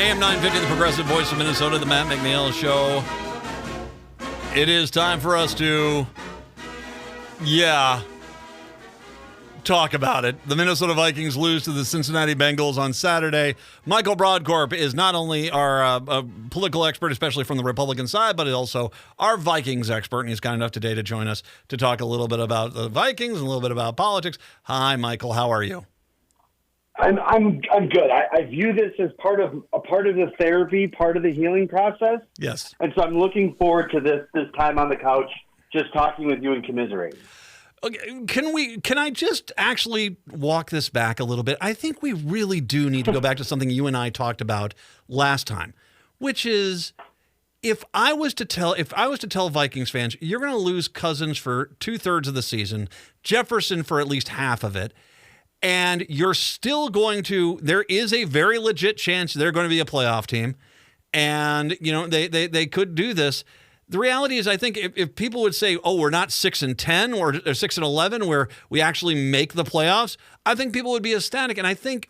AM 950, the Progressive Voice of Minnesota, the Matt McNeil Show. It is time for us to, talk about it. The Minnesota Vikings lose to the Cincinnati Bengals on Saturday. Michael Brodkorb is not only our political expert, especially from the Republican side, but also our Vikings expert, and he's kind enough today to join us to talk a little bit about the Vikings and a little bit about politics. Hi, Michael. How are you? I'm good. I view this as part of the therapy, part of the healing process. Yes. And so I'm looking forward to this time on the couch, just talking with you and commiserating. Okay, can I just actually walk this back a little bit? I think we really do need to go back to something you and I talked about last time, which is if I was to tell Vikings fans, you're going to lose Cousins for 2/3 of the season, Jefferson for at least half of it, and you're still there is a very legit chance they're going to be a playoff team, and they could do this. The reality is, I think if people would say, "Oh, we're not 6-10 or 6-11, where we actually make the playoffs," I think people would be ecstatic. And I think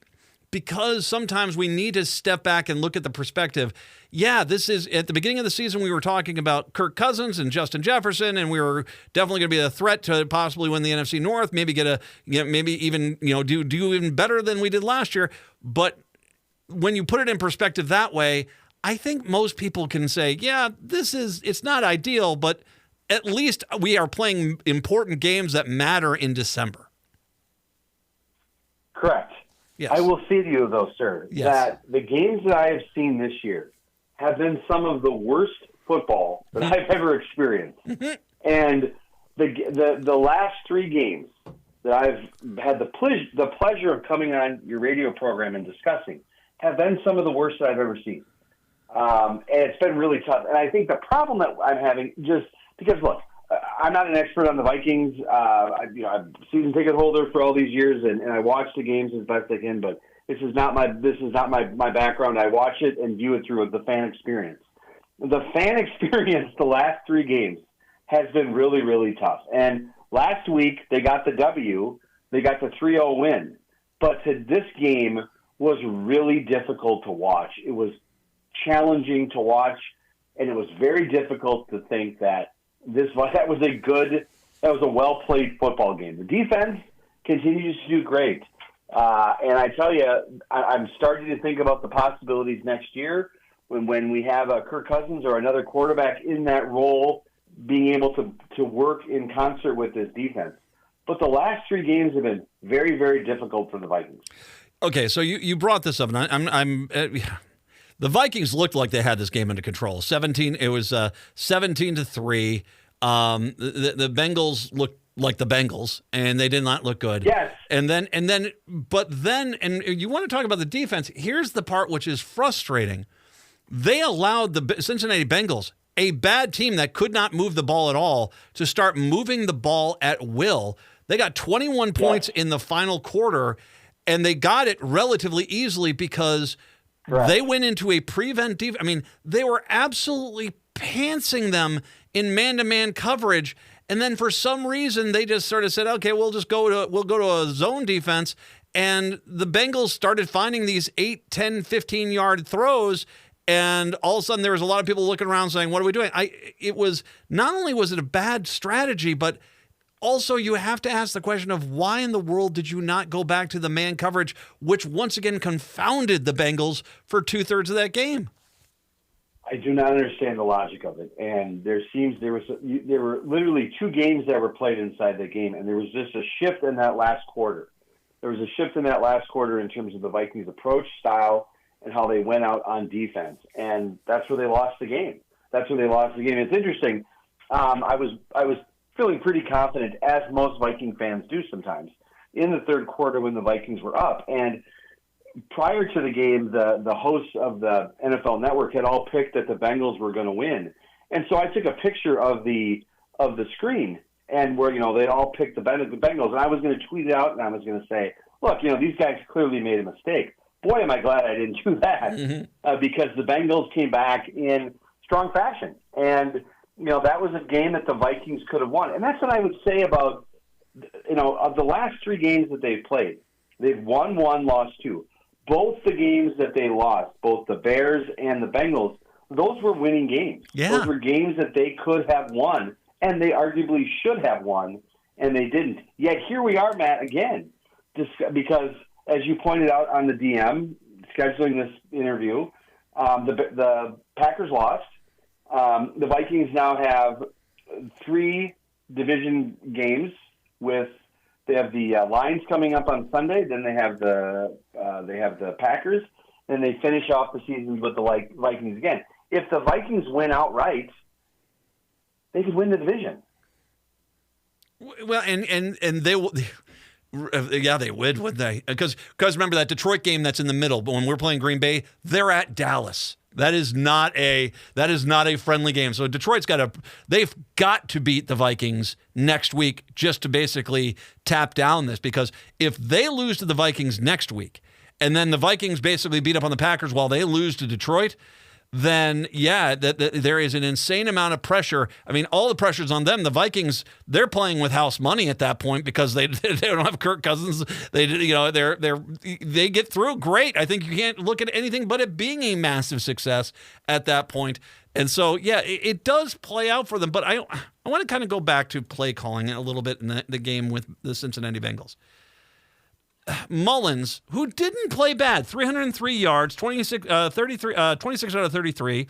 because sometimes we need to step back and look at the perspective. Yeah, this is at the beginning of the season we were talking about Kirk Cousins and Justin Jefferson, and we were definitely going to be a threat to possibly win the NFC North, maybe maybe even do even better than we did last year. But when you put it in perspective that way, I think most people can say, yeah, it's not ideal, but at least we are playing important games that matter in December. Correct. Yes. I will say to you, though, sir, yes, that the games that I have seen this year have been some of the worst football that I've ever experienced. And the last three games that I've had the pleasure of coming on your radio program and discussing have been some of the worst that I've ever seen. And it's been really tough. And I think the problem that I'm having, just because, look, I'm not an expert on the Vikings. I'm a season ticket holder for all these years, and I watch the games as best I can. But this is not my background. I watch it and view it through the fan experience. The fan experience the last three games has been really, really tough. And last week they got the W. They got the 3-0 win. But this game was really difficult to watch. It was challenging to watch, and it was very difficult to think that that was a well-played football game. The defense continues to do great. And I tell you, I'm starting to think about the possibilities next year when we have a Kirk Cousins or another quarterback in that role being able to work in concert with this defense. But the last three games have been very, very difficult for the Vikings. Okay, so you brought this up, and the Vikings looked like they had this game under control. It was 17-3. The Bengals looked like the Bengals, and they did not look good. Yes. And you want to talk about the defense. Here's the part which is frustrating. They allowed the Cincinnati Bengals, a bad team that could not move the ball at all, to start moving the ball at will. They got 21 points in the final quarter, and they got it relatively easily because they went into a prevent defense. I mean, they were absolutely pantsing them in man-to-man coverage, and then for some reason they just sort of said, "Okay, we'll go to a zone defense," and the Bengals started finding these 8, 10, 15-yard throws, and all of a sudden there was a lot of people looking around saying, "What are we doing?" It was not only was it a bad strategy, but also, you have to ask the question of why in the world did you not go back to the man coverage, which once again confounded the Bengals for 2/3 of that game? I do not understand the logic of it. And there were literally two games that were played inside the game, and there was just a shift in that last quarter. There was a shift in that last quarter in terms of the Vikings' approach, style, and how they went out on defense. And that's where they lost the game. It's interesting. I was feeling pretty confident, as most Viking fans do sometimes, in the third quarter when the Vikings were up. And prior to the game, the hosts of the NFL Network had all picked that the Bengals were going to win. And so I took a picture of the screen, and where they all picked the Bengals. And I was going to tweet it out, and I was going to say, look, these guys clearly made a mistake. Boy, am I glad I didn't do that, because the Bengals came back in strong fashion. And that was a game that the Vikings could have won. And that's what I would say about, of the last three games that they've played. They've won one, lost two. both the games that they lost, both the Bears and the Bengals, those were winning games. Yeah. Those were games that they could have won, and they arguably should have won, and they didn't. Yet here we are, Matt, again, just because, as you pointed out on the DM, scheduling this interview, the Packers lost. The Vikings now have 3 division games they have the Lions coming up on Sunday, then they have the Packers, and they finish off the season with the Vikings again. If the Vikings win outright, they could win the division. Well, and they will. Yeah, they would, wouldn't they? Because remember that Detroit game that's in the middle. But when we're playing Green Bay, they're at Dallas. That is not a friendly game. So they've got to beat the Vikings next week just to basically tap down this. Because if they lose to the Vikings next week, and then the Vikings basically beat up on the Packers while they lose to Detroit, then there is an insane amount of pressure. I mean, all the pressure's on them. The Vikings, they're playing with house money at that point because they don't have Kirk Cousins. They get through great. I think you can't look at anything but it being a massive success at that point. And so, it does play out for them. But I want to kind of go back to play calling a little bit in the game with the Cincinnati Bengals. Mullins, who didn't play bad, 303 yards, 26 out of 33,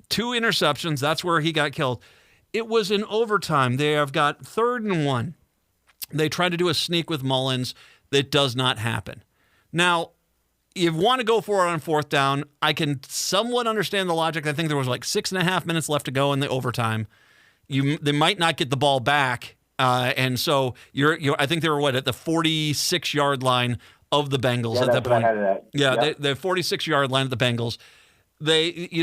2 interceptions. That's where he got killed. It was in overtime. They have got 3rd and 1. They tried to do a sneak with Mullins. That does not happen. Now, you want to go for it on 4th down. I can somewhat understand the logic. I think there was like 6.5 minutes left to go in the overtime. They might not get the ball back. And so I think they were at the 46-yard line of the Bengals at that point. The 46-yard line of the Bengals.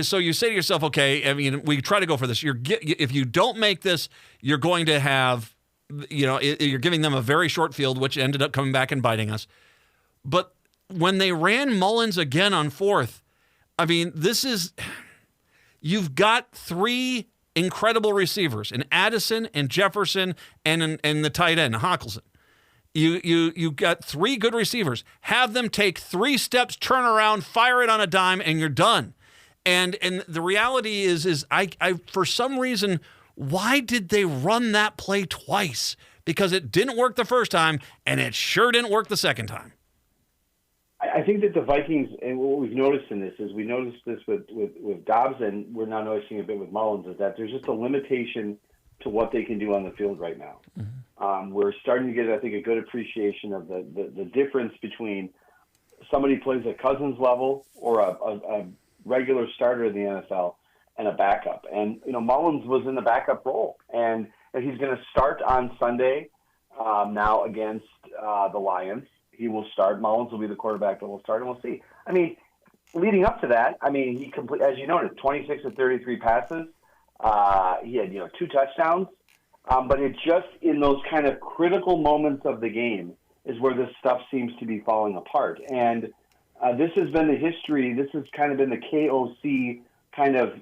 So you say to yourself, okay, I mean, we try to go for this. If you don't make this, you're going to have, you're giving them a very short field, which ended up coming back and biting us. But when they ran Mullins again on 4th, I mean, you've got 3 incredible receivers in Addison and Jefferson and the tight end, Hockelson. You got 3 good receivers. Have them take 3 steps, turn around, fire it on a dime, and you're done. And the reality is I for some reason, why did they run that play twice? Because it didn't work the first time, and it sure didn't work the second time. I think that the Vikings, and what we've noticed in this is we noticed this with Dobbs, and we're now noticing a bit with Mullins, is that there's just a limitation to what they can do on the field right now. Mm-hmm. We're starting to get, I think, a good appreciation of the difference between somebody who plays at Cousins level or a regular starter in the NFL and a backup. And, Mullins was in the backup role, and he's going to start on Sunday now against the Lions. He will start. Mullins will be the quarterback that will start, and we'll see. I mean, leading up to that, he as you noted, 26 of 33 passes. He had 2 touchdowns. But it's just in those kind of critical moments of the game is where this stuff seems to be falling apart. And this has been the history. This has kind of been the KOC kind of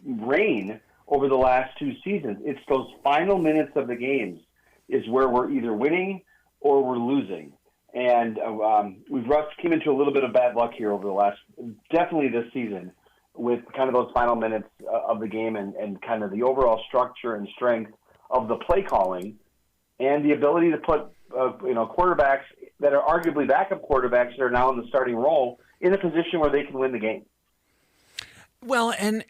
reign over the last 2 seasons. It's those final minutes of the games is where we're either winning or we're losing. And we've came into a little bit of bad luck here over the last, definitely this season, with kind of those final minutes of the game and kind of the overall structure and strength of the play calling and the ability to put quarterbacks that are arguably backup quarterbacks that are now in the starting role in a position where they can win the game. Well, and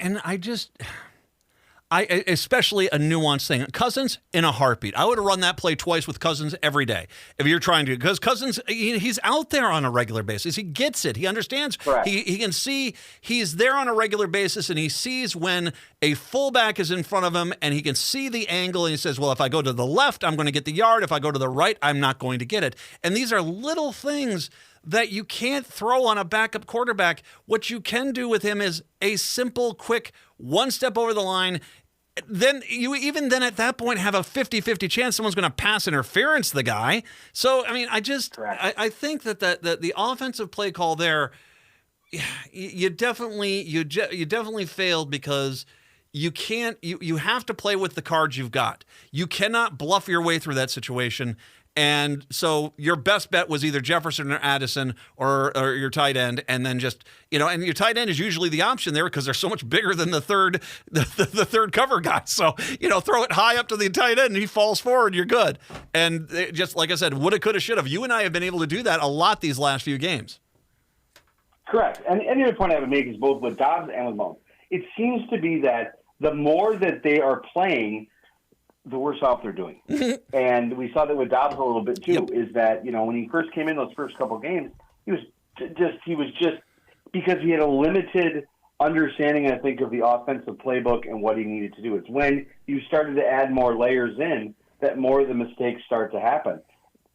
I especially a nuanced thing. Cousins in a heartbeat. I would have run that play twice with Cousins every day if you're trying to, because Cousins, he's out there on a regular basis. He gets it. He understands. Correct. He can see he's there on a regular basis, and he sees when a fullback is in front of him, and he can see the angle, and he says, well, if I go to the left, I'm going to get the yard. If I go to the right, I'm not going to get it. And these are little things that you can't throw on a backup quarterback. What you can do with him is a simple, quick, one step over the line. Then you at that point have a 50-50 chance someone's going to pass interference the guy. So, I mean, I think that the offensive play call there, you definitely failed because you can't, you have to play with the cards you've got. You cannot bluff your way through that situation. And so your best bet was either Jefferson or Addison or your tight end, and then just, and your tight end is usually the option there because they're so much bigger than the third third cover guy. So, throw it high up to the tight end and he falls forward, you're good. And just like I said, woulda, coulda, shoulda. You and I have been able to do that a lot these last few games. Correct. And the other point I would make is both with Dobbs and with Mullins. It seems to be that the more that they are playing, the worse off they're doing. And we saw that with Dobbs a little bit too, is that, when he first came in those first couple games, he was just because he had a limited understanding, I think, of the offensive playbook and what he needed to do. It's when you started to add more layers in that more of the mistakes start to happen.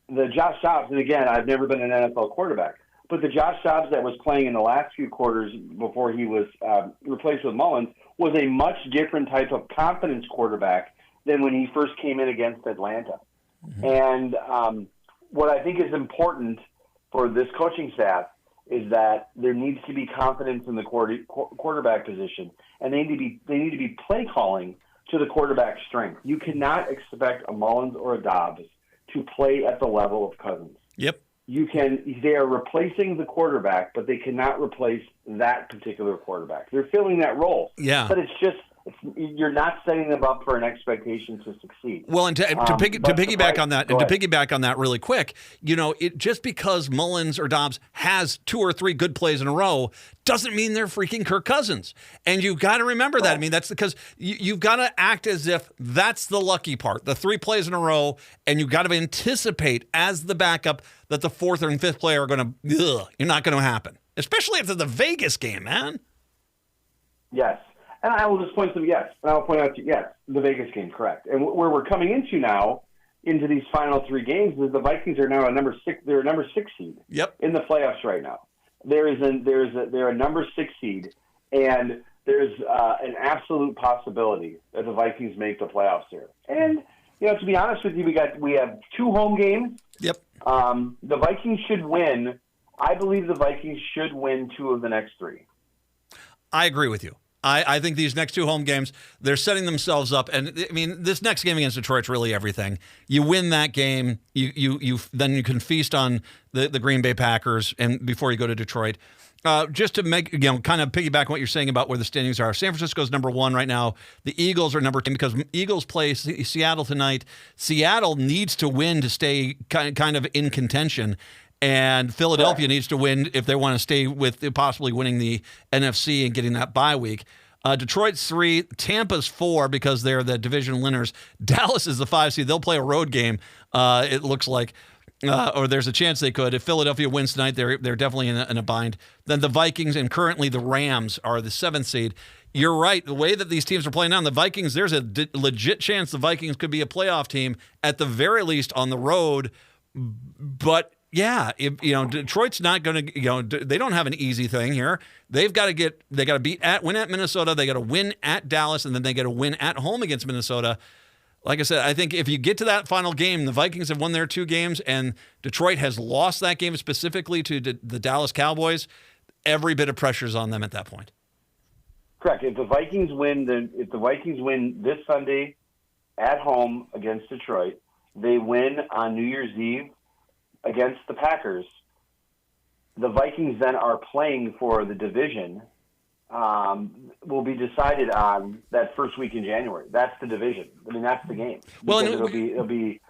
The Josh Dobbs, and again, I've never been an NFL quarterback, but the Josh Dobbs that was playing in the last few quarters before he was replaced with Mullins was a much different type of confidence quarterback than when he first came in against Atlanta. Mm-hmm. And what I think is important for this coaching staff is that there needs to be confidence in the quarterback position, and they need to be play calling to the quarterback's strength. You cannot expect a Mullins or a Dobbs to play at the level of Cousins. Yep. They are replacing the quarterback, but they cannot replace that particular quarterback. They're filling that role. Yeah. But you're not setting them up for an expectation to succeed. Well, and to piggyback on that, piggyback on that really quick, just because Mullins or Dobbs has 2 or 3 good plays in a row doesn't mean they're freaking Kirk Cousins. And you've got to remember that. I mean, that's because you've got to act as if that's the lucky part, the 3 plays in a row, and you've got to anticipate as the backup that the 4th and 5th play are going to, you're not going to happen, especially after the Vegas game, man. Yes. And I will just point to yes. And I'll point out to yes, the Vegas game, correct. And where we're coming into now, into these final 3 games, is the Vikings are now a number 6. They're a number 6 seed. Yep. In the playoffs right now. They're a number 6 seed, and there's an absolute possibility that the Vikings make the playoffs here. And to be honest with you, we have 2 home games. Yep. The Vikings should win. I believe the Vikings should win 2 of the next 3. I agree with you. I think these next 2 home games, they're setting themselves up. And, I mean, this next game against Detroit's really everything. You win that game, then you can feast on the Green Bay Packers and before you go to Detroit. Just to make, kind of piggyback on what you're saying about where the standings are. San Francisco's number 1 right now. The Eagles are number 10 because Eagles play Seattle tonight. Seattle needs to win to stay kind of in contention. And Philadelphia needs to win if they want to stay with possibly winning the NFC and getting that bye week. Detroit's 3, Tampa's 4 because they're the division winners. Dallas is the 5 seed. They'll play a road game, it looks like, or there's a chance they could. If Philadelphia wins tonight, they're definitely in a bind. Then the Vikings and currently the Rams are the 7th seed. You're right. The way that these teams are playing now, the Vikings, there's a legit chance the Vikings could be a playoff team at the very least on the road, but yeah, Detroit's not going to, they don't have an easy thing here. They got to win at Minnesota. They got to win at Dallas, and then they got to win at home against Minnesota. Like I said, I think if you get to that final game, the Vikings have won their 2 games, and Detroit has lost that game specifically to the Dallas Cowboys. Every bit of pressure is on them at that point. Correct. If the Vikings win this Sunday at home against Detroit, they win on New Year's Eve against the Packers. The Vikings then are playing for the division. Will be decided on that first week in January. That's the division. I mean, that's the game. Well, and it'll be.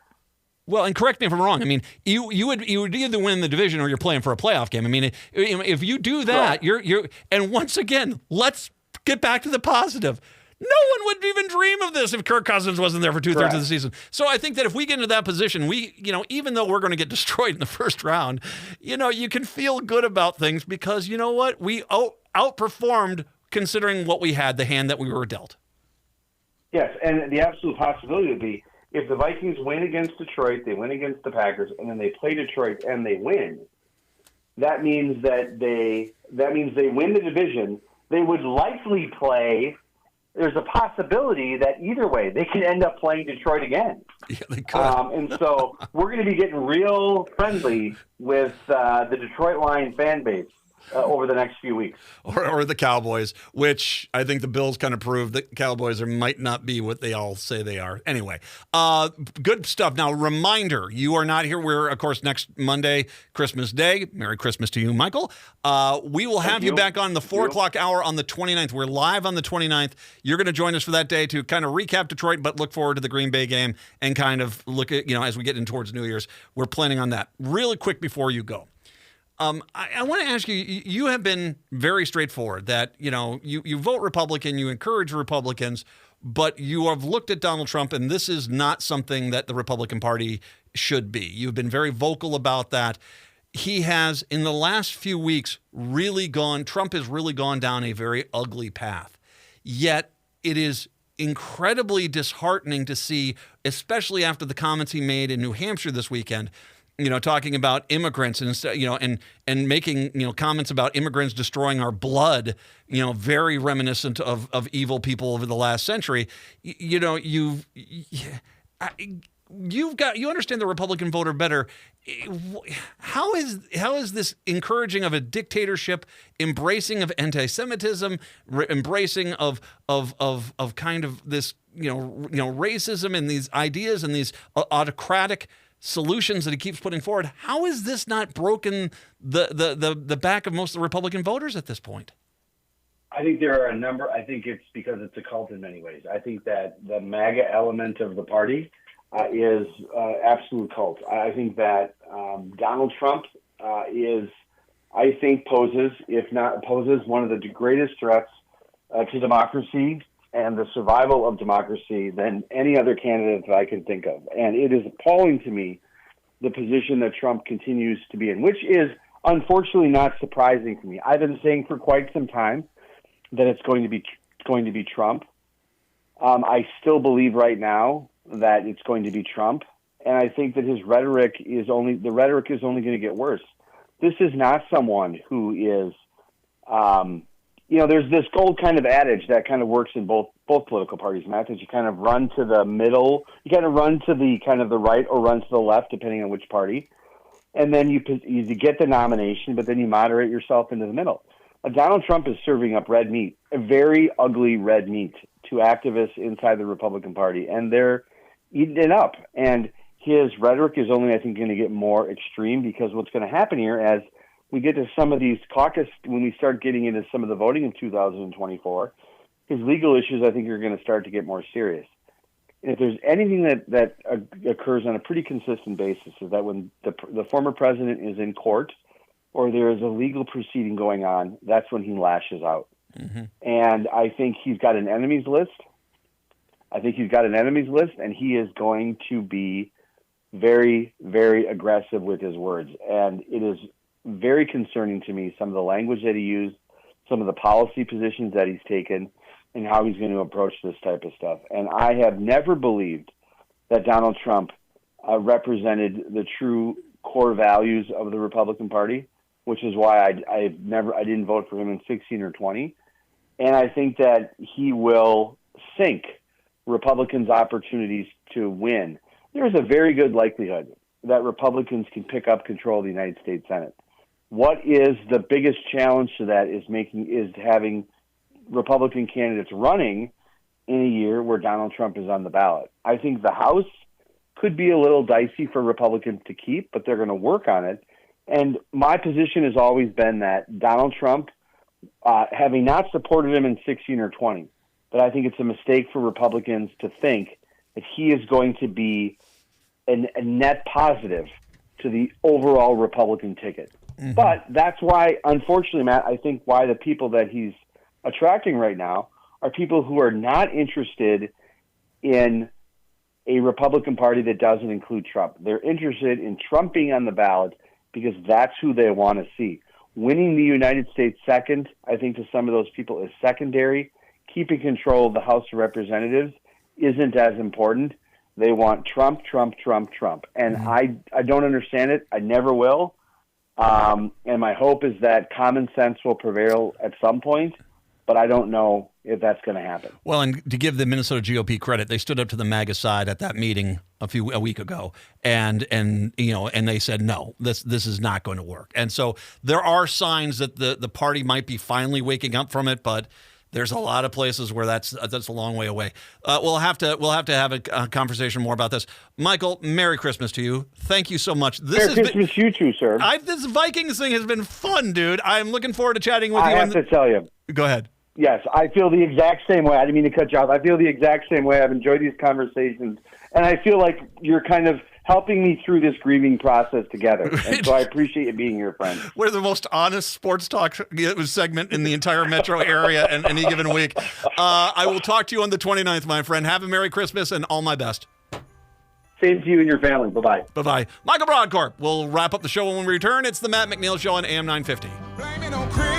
Well, and correct me if I'm wrong. I mean, you would either win the division or you're playing for a playoff game. I mean, if you do that, you're. And once again, let's get back to the positive. No one would even dream of this if Kirk Cousins wasn't there for 2/3 of the season. So I think that if we get into that position, even though we're going to get destroyed in the first round, you can feel good about things because you know what? We outperformed considering what we had, the hand that we were dealt. Yes, and the absolute possibility would be if the Vikings win against Detroit, they win against the Packers, and then they play Detroit and they win. That means they win the division. They would likely play. There's a possibility that either way, they could end up playing Detroit again. Yeah, they could. And so we're going to be getting real friendly with the Detroit Lions fan base over the next few weeks. Or the Cowboys, which I think the Bills kind of proved that Cowboys might not be what they all say they are. Anyway, good stuff. Now, reminder, you are not here. We're, of course, next Monday, Christmas Day. Merry Christmas to you, Michael. We will have you back on the 4 o'clock hour on the 29th. We're live on the 29th. You're going to join us for that day to kind of recap Detroit, but look forward to the Green Bay game and kind of look at, as we get in towards New Year's, we're planning on that. Really quick before you go. I want to ask you, you have been very straightforward that, you vote Republican, you encourage Republicans, but you have looked at Donald Trump, and this is not something that the Republican Party should be. You've been very vocal about that. He has, in the last few weeks, Trump has really gone down a very ugly path. Yet it is incredibly disheartening to see, especially after the comments he made in New Hampshire this weekend, talking about immigrants and making, comments about immigrants destroying our blood, very reminiscent of evil people over the last century. You understand the Republican voter better. How is this encouraging of a dictatorship, embracing of anti-Semitism, embracing of kind of this, racism and these ideas and these autocratic solutions that he keeps putting forward? How is this not broken the back of most of the Republican voters at this point? I think there are a number. I think it's because it's a cult in many ways. I think that the MAGA element of the party is absolute cult. I think that Donald Trump poses one of the greatest threats to democracy and the survival of democracy than any other candidate that I can think of. And it is appalling to me, the position that Trump continues to be in, which is unfortunately not surprising to me. I've been saying for quite some time that it's going to be Trump. I still believe right now that it's going to be Trump. And I think that his rhetoric is only going to get worse. This is not someone who is, there's this old kind of adage that kind of works in both political parties, Matt, that you kind of run to the middle, you kind of run to the kind of the right or run to the left, depending on which party. And then you get the nomination, but then you moderate yourself into the middle. Donald Trump is serving up red meat, a very ugly red meat, to activists inside the Republican Party, and they're eating it up. And his rhetoric is only, I think, going to get more extreme, because what's going to happen here as we get to some of these caucus, when we start getting into some of the voting in 2024, his legal issues, I think, are going to start to get more serious. And if there's anything that occurs on a pretty consistent basis, is that when the former president is in court or there is a legal proceeding going on, that's when he lashes out. Mm-hmm. And I think he's got an enemies list. And he is going to be very, very aggressive with his words. And it is very concerning to me, some of the language that he used, some of the policy positions that he's taken, and how he's going to approach this type of stuff. And I have never believed that Donald Trump represented the true core values of the Republican Party, which is why I didn't vote for him in 16 or 20. And I think that he will sink Republicans' opportunities to win. There's a very good likelihood that Republicans can pick up control of the United States Senate. What is the biggest challenge to that is having Republican candidates running in a year where Donald Trump is on the ballot. I think the House could be a little dicey for Republicans to keep, but they're going to work on it. And my position has always been that Donald Trump, having not supported him in 16 or 20, but I think it's a mistake for Republicans to think that he is going to be a net positive to the overall Republican ticket. Mm-hmm. But that's why, unfortunately, Matt, I think why the people that he's attracting right now are people who are not interested in a Republican Party that doesn't include Trump. They're interested in Trump being on the ballot because that's who they want to see. Winning the United States second, I think to some of those people, is secondary. Keeping control of the House of Representatives isn't as important. They want Trump, Trump, Trump, Trump. And I don't understand it. I never will. And my hope is that common sense will prevail at some point, but I don't know if that's going to happen. Well, and to give the Minnesota GOP credit, they stood up to the MAGA side at that meeting a week ago, and they said no, this is not going to work. And so there are signs that the party might be finally waking up from it, but there's a lot of places where that's a long way away. We'll have to have a conversation more about this. Michael, Merry Christmas to you. Thank you so much. Merry Christmas to you too, sir. This Vikings thing has been fun, dude. I'm looking forward to chatting with you. I have to tell you. Go ahead. Yes, I feel the exact same way. I didn't mean to cut you off. I feel the exact same way. I've enjoyed these conversations, and I feel like you're kind of helping me through this grieving process together. And so I appreciate you being here, friend. We're the most honest sports talk segment in the entire metro area in any given week. I will talk to you on the 29th, my friend. Have a Merry Christmas and all my best. Same to you and your family. Bye-bye. Bye-bye. Michael Brodkorb. We'll wrap up the show when we return. It's the Matt McNeil Show on AM 950.